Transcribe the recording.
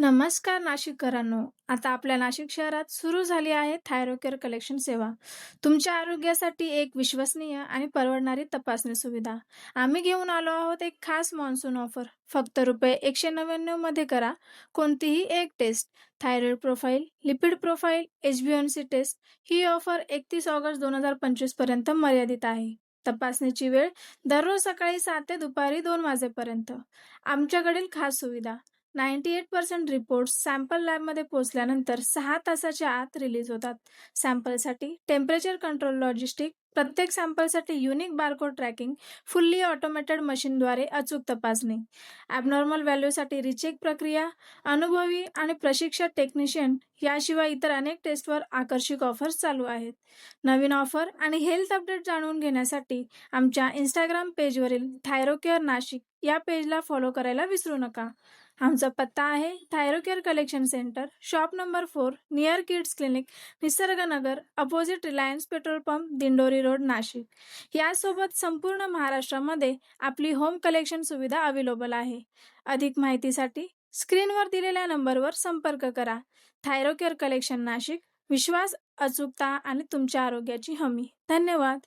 नमस्कार नाशिककरांनो. आता आपल्या नाशिक शहरात सुरू झाली आहे थायरोकेअर कलेक्शन सेवा. तुमच्या आरोग्यासाठी एक विश्वसनीय आणि परवडणारी तपासणी सुविधा. आम्ही घेऊन आलो आहोत एक खास मान्सून ऑफर. फक्त रुपये 199 मध्ये करा कोणतीही एक test. Thyroid profile, lipid profile, HbA1c test. ही ऑफर 31 ऑगस्ट 2025 पर्यंत मर्यादित आहे. तपासणीची वेळ दररोज सकाळी 7 ते दुपारी 2 वाजेपर्यंत. आमच्याकडील खास सुविधा: 98% रिपोर्ट्स सॅम्पल लॅबमध्ये पोहोचल्यानंतर 6 तासाच्या आत रिलीज होतात. सॅम्पलसाठी टेम्परेचर कंट्रोल लॉजिस्टिक, प्रत्येक सॅम्पलसाठी unique barcode tracking, fully automated मशीनद्वारे अचूक तपासणी. ॲबनॉर्मल व्हॅल्यूसाठी रिचेक प्रक्रिया, अनुभवी आणि प्रशिक्षित टेक्निशियन, याशिवाय इतर अनेक टेस्टवर आकर्षक ऑफर्स चालू आहेत. नवीन ऑफर आणि हेल्थ अपडेट जाणून घेण्यासाठी आमच्या इंस्टाग्राम पेजवरील थायरोकेअर नाशिक या पेजला फॉलो करायला विसरू नका. आमचा पत्ता आहे Thyrocare collection centre, shop number 4, near kids clinic, Nisarganagar, opposite Reliance petrol pump, Dindori road, Nashik. यासोबत संपूर्ण महाराष्ट्रामध्ये आपली होम कलेक्शन सुविधा अवेलेबल आहे. अधिक माहितीसाठी स्क्रीनवर दिलेल्या नंबरवर संपर्क करा. थायरोकेअर कलेक्शन नाशिक, विश्वास, अचूकता आणि तुमच्या आरोग्याची हमी. धन्यवाद.